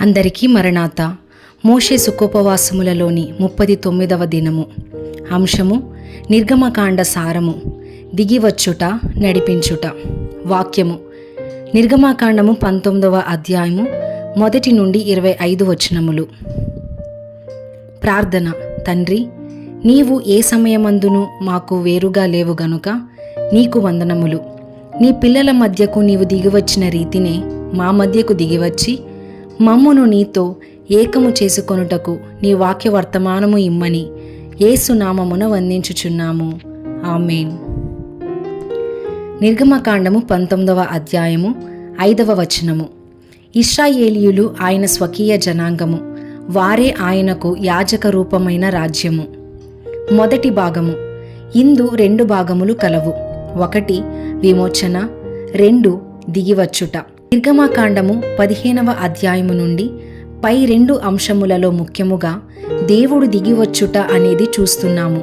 అందరికీ మరణాత. మోషే సుఖోపవాసములలోని 39వ దినము. అంశము నిర్గమకాండ సారము. దిగివచ్చుట నడిపించుట. వాక్యము నిర్గమకాండము 19వ అధ్యాయము 1 నుండి 25 వచనములు. ప్రార్థన. తండ్రి, నీవు ఏ సమయమందును మాకు వేరుగా లేవు గనుక నీకు వందనములు. నీ పిల్లల మధ్యకు నీవు దిగివచ్చిన రీతినే మా మధ్యకు దిగివచ్చి మమ్మును నీతో ఏకము చేసుకొనుటకు నీ వాక్య వర్తమానము ఇమ్మని యేసు నామమున వందించుచున్నాము. ఆమేన్. నిర్గమకాండము 19వ అధ్యాయము 5వ వచనము. ఇశ్రాయేలీయులు ఆయన స్వకీయ జనాంగము, వారే ఆయనకు యాజక రూపమైన రాజ్యము. మొదటి భాగము. ఇందు 2 భాగములు కలవు. 1 విమోచన, 2 దిగివచ్చుట. నిర్గమకాండము 15వ అధ్యాయము నుండి పై 2 అంశములలో ముఖ్యముగా దేవుడు దిగివచ్చుట అనేది చూస్తున్నాము.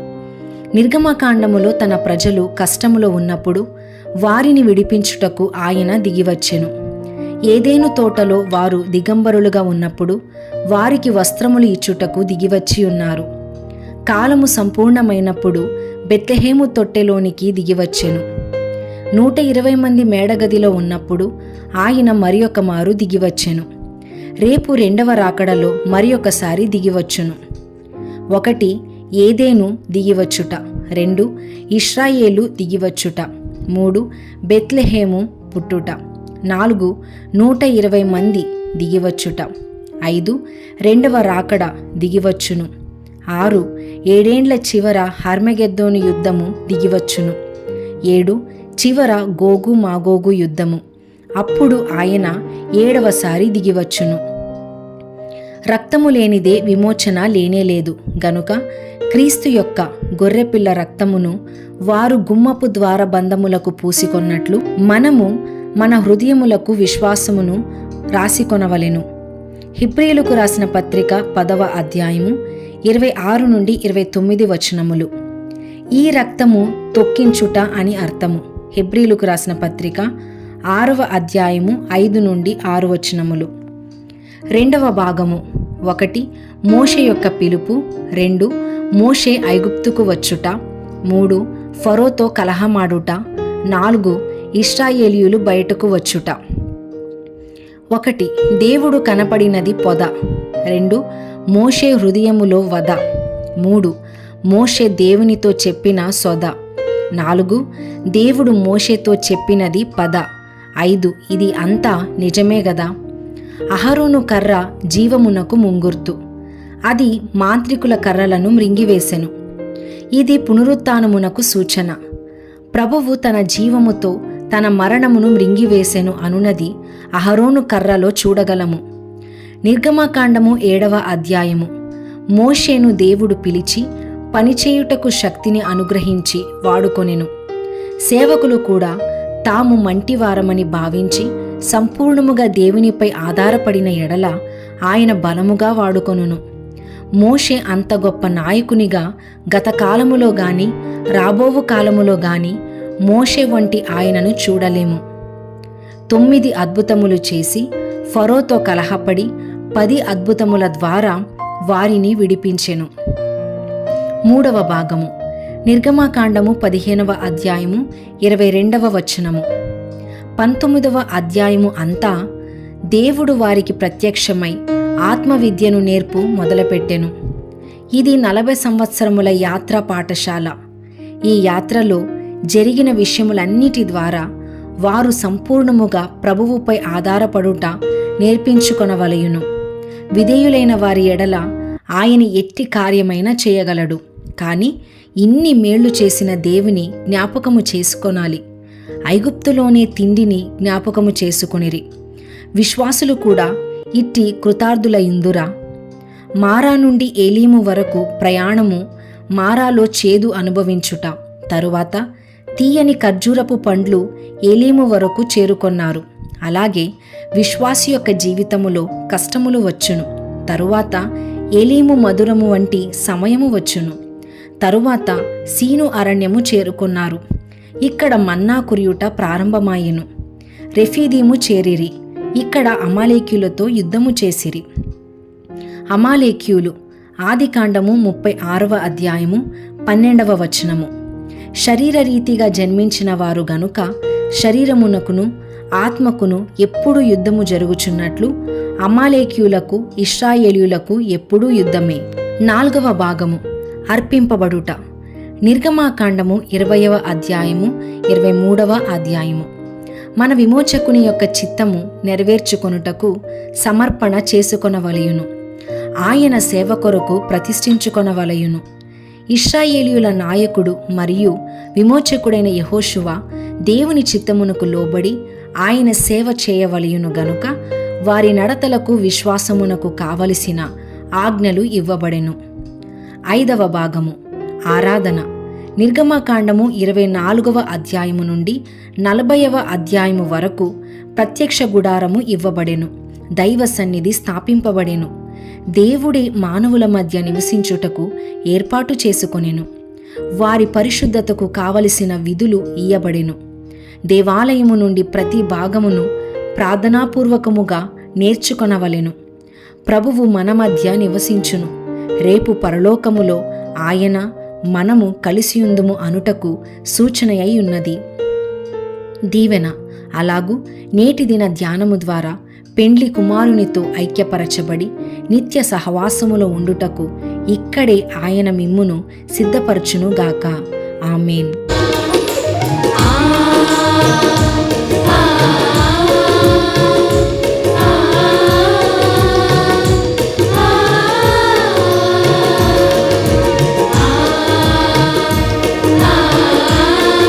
నిర్గమకాండములో తన ప్రజలు కష్టములో ఉన్నప్పుడు వారిని విడిపించుటకు ఆయన దిగివచ్చెను. ఏదేను తోటలో వారు దిగంబరులుగా ఉన్నప్పుడు వారికి వస్త్రములు ఇచ్చుటకు దిగివచ్చి ఉన్నారు. కాలము సంపూర్ణమైనప్పుడు బెత్లెహేము తొట్టెలోనికి దిగివచ్చెను. 120 మంది మేడగదిలో ఉన్నప్పుడు ఆయన మరియొక మారు దిగివచ్చెను. రేపు 2వ రాకడలో మరియొకసారి దిగివచ్చును. 1 ఏదేను దిగివచ్చుట, 2 ఇశ్రాయేలు దిగివచ్చుట, 3 బెత్లెహేము పుట్టుట, 4 120 మంది దిగివచ్చుట, 5 2వ రాకడ దిగివచ్చును, 6 7 చివర హర్మగెద్దోను యుద్ధము దిగివచ్చును, 7 చివర గోగు మాగోగు యుద్ధము. అప్పుడు ఆయన 7వసారి దిగివచ్చును. రక్తము లేనిదే విమోచన లేనేలేదు గనుక క్రీస్తు యొక్క గొర్రెపిల్ల రక్తమును వారు గుమ్మపు ద్వార బంధములకు పూసికొన్నట్లు మనము మన హృదయములకు విశ్వాసమును రాసికొనవలెను. హెబ్రీయులకు రాసిన పత్రిక 10వ అధ్యాయము 26 నుండి 29 వచనములు. ఈ రక్తము తొక్కించుట అని అర్థము. హెబ్రీయులకు రాసిన పత్రిక 6వ అధ్యాయము 5 నుండి 6 వచనములు. 2వ భాగము. 1 మోషే యొక్క పిలుపు, 2 మోషే ఐగుప్తుకు వచ్చుట, 3 ఫరోతో కలహమాడుట, 4 ఇశ్రాయేలీయులు బయటకు వచ్చుట. 1 దేవుడు కనపడినది పొద, 2 మోషే హృదయములో వద, 3 మోషే దేవునితో చెప్పిన సొద, 4 దేవుడు మోషేతో చెప్పినది పద, 5 ఇది అంతా నిజమే గదా. అహరోను కర్ర జీవమునకు ముంగుర్తు, అది మాంత్రికుల కర్రలను మృంగివేసెను. ఇది పునరుత్థానమునకు సూచన. ప్రభువు తన జీవముతో తన మరణమును మృంగివేసెను అనునది అహరోను కర్రలో చూడగలము. నిర్గమకాండము 7వ అధ్యాయము. మోషేను దేవుడు పిలిచి పనిచేయుటకు శక్తిని అనుగ్రహించి వాడుకొనెను. సేవకులు కూడా తాము మంటివారమని భావించి సంపూర్ణముగా దేవునిపై ఆధారపడిన ఎడల ఆయన బలముగా వాడుకొనును. మోషే అంత గొప్ప నాయకునిగా గత కాలములో గాని రాబోవు కాలములో గాని మోషే వంటి ఆయనను చూడలేము. 9 అద్భుతములు చేసి ఫరోతో కలహపడి 10 అద్భుతముల ద్వారా వారిని విడిపించెను. 3వ భాగము. నిర్గమకాండము 15వ అధ్యాయము 22వ వచనము. 19వ అధ్యాయము అంతా దేవుడు వారికి ప్రత్యక్షమై ఆత్మవిద్యను నేర్పు మొదలుపెట్టెను. ఇది 40 సంవత్సరముల యాత్రా పాఠశాల. ఈ యాత్రలో జరిగిన విషయములన్నిటి ద్వారా వారు సంపూర్ణముగా ప్రభువుపై ఆధారపడుట నేర్పించుకొనవలయును. విధేయులైన వారి ఎడల ఆయన ఎట్టి కార్యమైనా చేయగలడు. కానీ ఇన్ని మేళ్లు చేసిన దేవుని జ్ఞాపకము చేసుకొనాలి. ఐగుప్తులోనే తిండిని జ్ఞాపకము చేసుకొనిరి. విశ్వాసులు కూడా ఇట్టి కృతార్థులయిందురా. మారా నుండి ఏలీము వరకు ప్రయాణము, మారాలో చేదు అనుభవించుట, తరువాత తీయని ఖర్జూరపు పండ్లు ఏలీము వరకు చేరుకొన్నారు. అలాగే విశ్వాసి యొక్క జీవితములో కష్టములు వచ్చును. తరువాత ఏలీము మధురము వంటి సమయము వచ్చును. తరువాత సీను అరణ్యము చేరుకున్నారు. ఇక్కడ మన్నా కురియుట ప్రారంభమాయెను. రెఫీదీము చేరిరి. ఇక్కడ అమాలేక్యులతో యుద్ధము చేసిరి. అమాలేక్యులు ఆదికాండము 36వ అధ్యాయము 12వ వచనము. శరీరరీతిగా జన్మించిన వారు గనుక శరీరమునకును ఆత్మకును ఎప్పుడు యుద్ధము జరుగుచున్నట్లు అమాలేక్యులకు ఇశ్రాయేలీయులకు ఎప్పుడూ యుద్ధమే. 4వ భాగము అర్పింపబడుట. నిర్గమాకాండము 20వ అధ్యాయము 23వ అధ్యాయము. మన విమోచకుని యొక్క చిత్తము నెరవేర్చుకొనుటకు సమర్పణ చేసుకొనవలయును. ఆయన సేవ కొరకు ప్రతిష్ఠించుకొనవలయును. ఇశ్రాయేలీయుల నాయకుడు మరియు విమోచకుడైన యెహోషువ దేవుని చిత్తమునకు లోబడి ఆయన సేవ చేయవలయును గనుక వారి నడతలకు విశ్వాసమునకు కావలసిన ఆజ్ఞలు ఇవ్వబడెను. 5వ భాగము ఆరాధన. నిర్గమకాండము 24వ అధ్యాయము నుండి 40వ అధ్యాయము వరకు ప్రత్యక్ష గుడారము ఇవ్వబడెను. దైవ సన్నిధి స్థాపింపబడెను. దేవుడే మానవుల మధ్య నివసించుటకు ఏర్పాటు చేసుకొనెను. వారి పరిశుద్ధతకు కావలసిన విధులు ఇయ్యబడెను. దేవాలయము నుండి ప్రతి భాగమును ప్రార్థనాపూర్వకముగా నేర్చుకొనవలెను. ప్రభువు మన మధ్య నివసించును. రేపు పరలోకములో ఆయన మనము కలిసియుందుము అనుటకు సూచనయై ఉన్నది. దీవెన. అలాగూ నేటి దిన ధ్యానము ద్వారా పెండ్లి కుమారునితో ఐక్యపరచబడి నిత్య సహవాసములో ఉండుటకు ఇక్కడే ఆయన మిమ్మును సిద్ధపరచునుగాక. ఆమేన్. ఆ